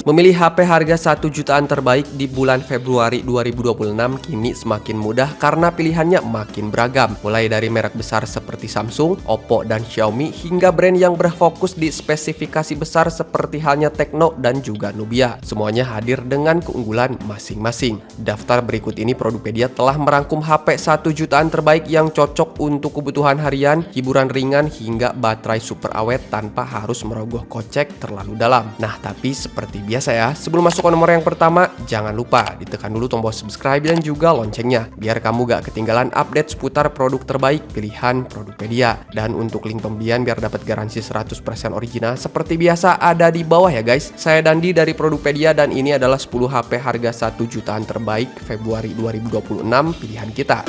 Memilih HP harga 1 jutaan terbaik di bulan Februari 2026 kini semakin mudah karena pilihannya makin beragam. Mulai dari merek besar seperti Samsung, Oppo, dan Xiaomi hingga brand yang berfokus di spesifikasi besar seperti halnya Tecno dan juga Nubia. Semuanya hadir dengan keunggulan masing-masing. Daftar berikut ini Produpedia telah merangkum HP 1 jutaan terbaik yang cocok untuk kebutuhan harian, hiburan ringan, hingga baterai super awet tanpa harus merogoh kocek terlalu dalam. Nah, tapi seperti biasa ya, sebelum masuk ke nomor yang pertama, jangan lupa ditekan dulu tombol subscribe dan juga loncengnya, biar kamu gak ketinggalan update seputar produk terbaik pilihan Produpedia. Dan untuk link pembelian biar dapat garansi 100% original, seperti biasa ada di bawah ya guys. Saya Dandi dari Produpedia dan ini adalah 10 HP harga 1 jutaan terbaik Februari 2026 pilihan kita.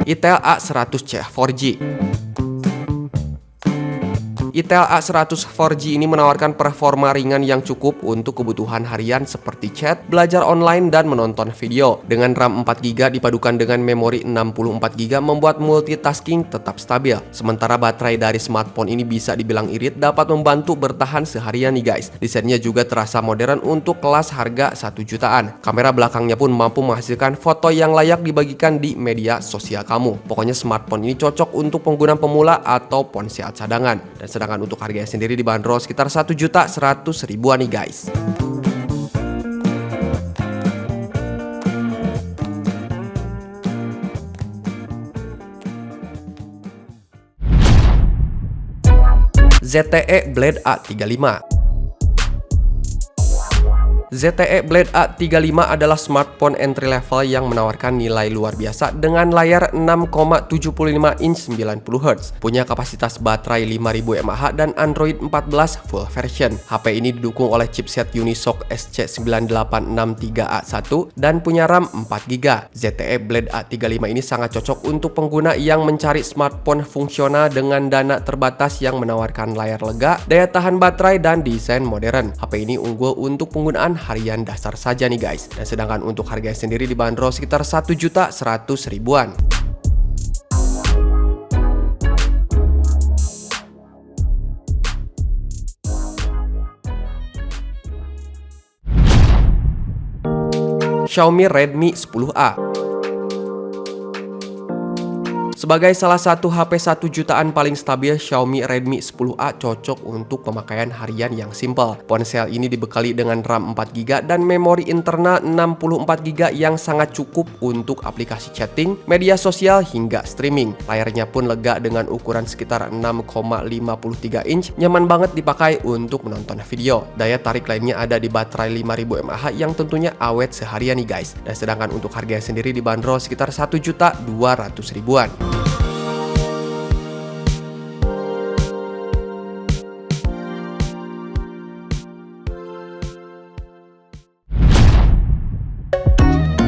Itel A100C 4G. Itel A100 4G ini menawarkan performa ringan yang cukup untuk kebutuhan harian seperti chat, belajar online, dan menonton video. Dengan RAM 4GB dipadukan dengan memori 64GB membuat multitasking tetap stabil. Sementara baterai dari smartphone ini bisa dibilang irit, dapat membantu bertahan seharian nih guys. Desainnya juga terasa modern untuk kelas harga 1 jutaan. Kamera belakangnya pun mampu menghasilkan foto yang layak dibagikan di media sosial kamu. Pokoknya smartphone ini cocok untuk pengguna pemula atau ponsel cadangan. Dan sedangkan untuk harganya sendiri dibanderol sekitar 1.100.000-an nih guys. ZTE Blade A35. ZTE Blade A35 adalah smartphone entry level yang menawarkan nilai luar biasa dengan layar 6,75 inch 90Hz, punya kapasitas baterai 5000 mAh dan Android 14 full version. HP ini didukung oleh chipset Unisoc SC9863A1 dan punya RAM 4GB. ZTE Blade A35 ini sangat cocok untuk pengguna yang mencari smartphone fungsional dengan dana terbatas yang menawarkan layar lega, daya tahan baterai, dan desain modern. HP ini unggul untuk penggunaan harian dasar saja nih guys. Dan sedangkan untuk harganya sendiri dibanderol sekitar 1.100.000-an. Xiaomi Redmi 10A. Sebagai salah satu HP 1 jutaan paling stabil, Xiaomi Redmi 10A cocok untuk pemakaian harian yang simpel. Ponsel ini dibekali dengan RAM 4GB dan memori internal 64GB yang sangat cukup untuk aplikasi chatting, media sosial, hingga streaming. Layarnya pun lega dengan ukuran sekitar 6,53 inch, nyaman banget dipakai untuk menonton video. Daya tarik lainnya ada di baterai 5000 mAh yang tentunya awet seharian nih guys. Dan sedangkan untuk harganya sendiri dibanderol sekitar 1.200.000-an.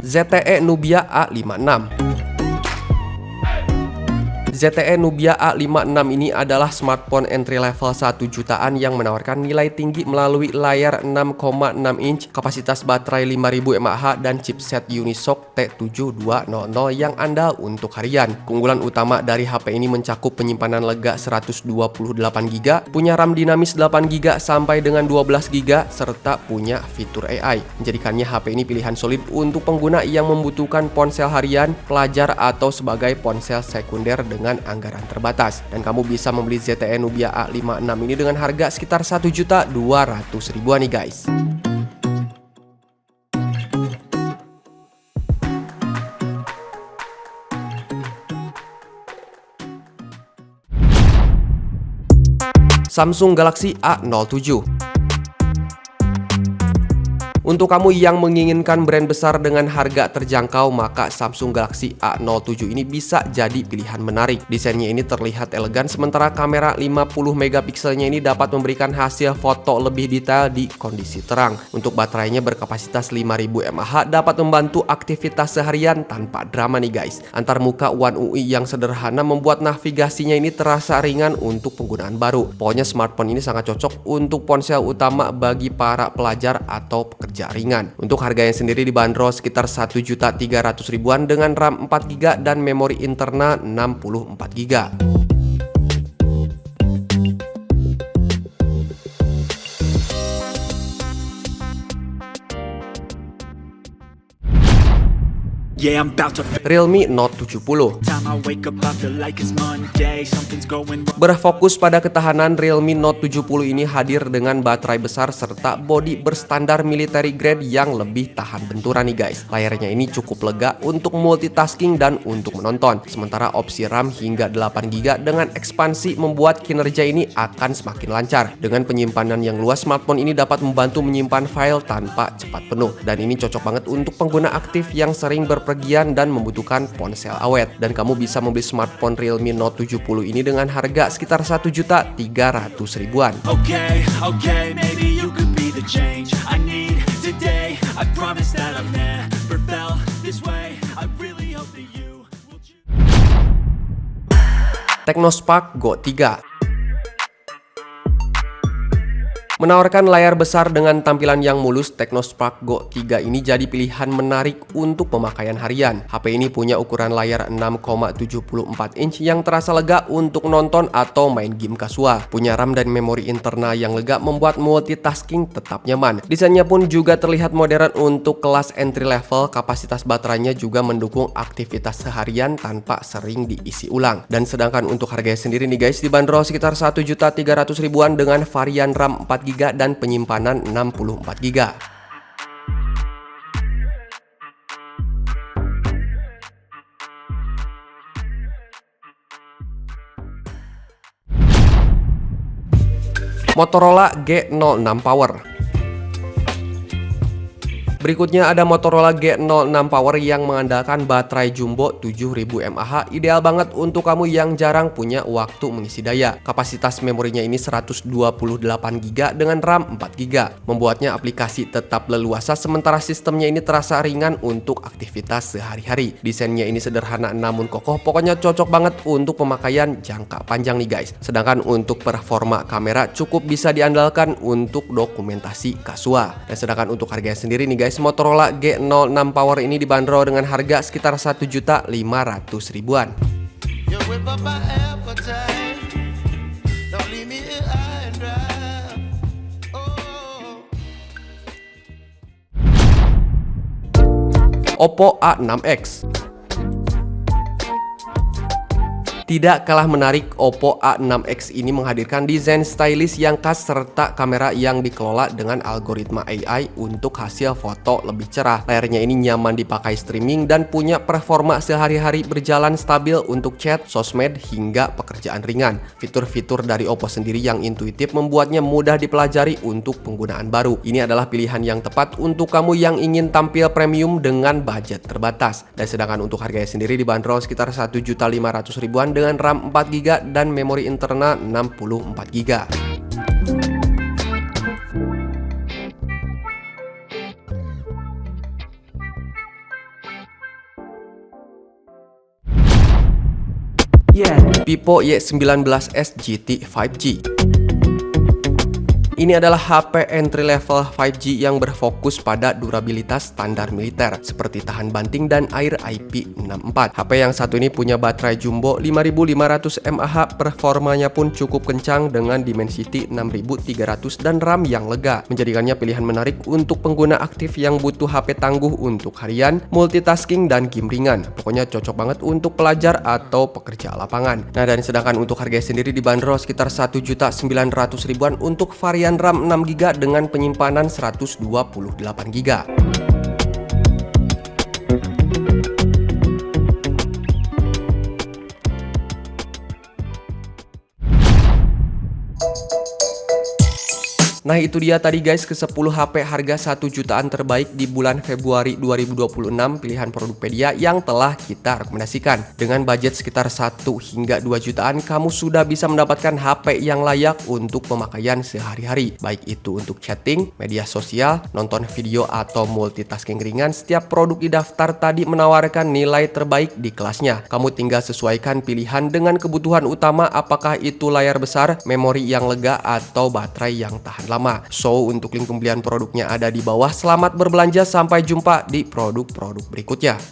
ZTE Nubia A56. ZTE Nubia A56 ini adalah smartphone entry level 1 jutaan yang menawarkan nilai tinggi melalui layar 6,6 inch, kapasitas baterai 5000 mAh, dan chipset Unisoc T7200 yang andal untuk harian. Keunggulan utama dari HP ini mencakup penyimpanan lega 128GB, punya RAM dinamis 8GB sampai dengan 12GB, serta punya fitur AI. Menjadikannya HP ini pilihan solid untuk pengguna yang membutuhkan ponsel harian, pelajar, atau sebagai ponsel sekunder dengan anggaran terbatas. Dan kamu bisa membeli ZTE Nubia A56 ini dengan harga sekitar 1.200.000-an nih guys. Samsung Galaxy A07. Untuk kamu yang menginginkan brand besar dengan harga terjangkau, maka Samsung Galaxy A07 ini bisa jadi pilihan menarik. Desainnya ini terlihat elegan, sementara kamera 50 megapikselnya ini dapat memberikan hasil foto lebih detail di kondisi terang. Untuk baterainya berkapasitas 5000 mAh, dapat membantu aktivitas seharian tanpa drama nih guys. Antarmuka One UI yang sederhana membuat navigasinya ini terasa ringan untuk penggunaan baru. Pokoknya smartphone ini sangat cocok untuk ponsel utama bagi para pelajar atau pekerja pekerja ringan. Untuk harganya sendiri dibanderol sekitar 1.300.000-an dengan RAM 4GB dan memori internal 64GB. Yeah, I'm about to Realme Note 70. time I wake up I feel like it's Monday, something's going wrong. Berfokus pada ketahanan, Realme Note 70 ini hadir dengan baterai besar serta bodi berstandar military grade yang lebih tahan benturan nih guys. Layarnya ini cukup lega untuk multitasking dan untuk menonton. Sementara opsi RAM hingga 8GB dengan ekspansi membuat kinerja ini akan semakin lancar. Dengan penyimpanan yang luas, smartphone ini dapat membantu menyimpan file tanpa cepat penuh. Dan ini cocok banget untuk pengguna aktif yang sering berpergian dan membutuhkan ponsel awet. Dan kamu bisa membeli smartphone Realme Note 70 ini dengan harga sekitar 1.300.000-an. Okay, maybe you could be the change I need today. I promise that I've never felt this way. I really hope that you will choose. Technospark Go 3 menawarkan layar besar dengan tampilan yang mulus. Technospark Go 3 ini jadi pilihan menarik untuk pemakaian harian. HP ini punya ukuran layar 6,74 inch yang terasa lega untuk nonton atau main game kasual. Punya RAM dan memori internal yang lega membuat multitasking tetap nyaman. Desainnya pun juga terlihat modern untuk kelas entry level. Kapasitas baterainya juga mendukung aktivitas seharian tanpa sering diisi ulang. Dan sedangkan untuk harganya sendiri nih guys, dibanderol sekitar 1.300.000-an dengan varian RAM 4GB dan penyimpanan 64GB. Motorola G06 Power. Berikutnya ada Motorola G06 Power yang mengandalkan baterai jumbo 7000 mAh, ideal banget untuk kamu yang jarang punya waktu mengisi daya. Kapasitas memorinya ini 128GB dengan RAM 4GB, membuatnya aplikasi tetap leluasa sementara sistemnya ini terasa ringan untuk aktivitas sehari-hari. Desainnya ini sederhana namun kokoh, pokoknya cocok banget untuk pemakaian jangka panjang nih guys. Sedangkan untuk performa kamera cukup bisa diandalkan untuk dokumentasi kasual. Dan sedangkan untuk harganya sendiri nih guys, Motorola G06 Power ini dibanderol dengan harga sekitar 1.500.000-an. Oppo A6X. Tidak kalah menarik, Oppo A6X ini menghadirkan desain stylish yang khas serta kamera yang dikelola dengan algoritma AI untuk hasil foto lebih cerah. Layarnya ini nyaman dipakai streaming dan punya performa sehari-hari berjalan stabil untuk chat, sosmed, hingga pekerjaan ringan. Fitur-fitur dari Oppo sendiri yang intuitif membuatnya mudah dipelajari untuk penggunaan baru. Ini adalah pilihan yang tepat untuk kamu yang ingin tampil premium dengan budget terbatas. Dan sedangkan untuk harganya sendiri dibanderol sekitar 1.500.000-an dengan RAM 4GB dan memori internal 64GB. Vivo Y19s GT 5G. Ini adalah HP entry level 5G yang berfokus pada durabilitas standar militer seperti tahan banting dan air IP64. HP yang satu ini punya baterai jumbo 5500 mAh, performanya pun cukup kencang dengan Dimensity 6300 dan RAM yang lega, menjadikannya pilihan menarik untuk pengguna aktif yang butuh HP tangguh untuk harian, multitasking, dan game ringan. Pokoknya cocok banget untuk pelajar atau pekerja lapangan. Nah, dan sedangkan untuk harganya sendiri dibanderol sekitar 1.900.000-an untuk varian RAM 6GB dengan penyimpanan 128GB. Nah itu dia tadi guys ke-10 HP harga 1 jutaan terbaik di bulan Februari 2026 pilihan Produkpedia yang telah kita rekomendasikan. Dengan budget sekitar 1 hingga 2 jutaan kamu sudah bisa mendapatkan HP yang layak untuk pemakaian sehari-hari. Baik itu untuk chatting, media sosial, nonton video atau multitasking ringan, setiap produk di daftar tadi menawarkan nilai terbaik di kelasnya. Kamu tinggal sesuaikan pilihan dengan kebutuhan utama, apakah itu layar besar, memori yang lega, atau baterai yang tahan lama. sama. So, untuk link pembelian produknya ada di bawah. Selamat berbelanja, sampai jumpa di produk-produk berikutnya.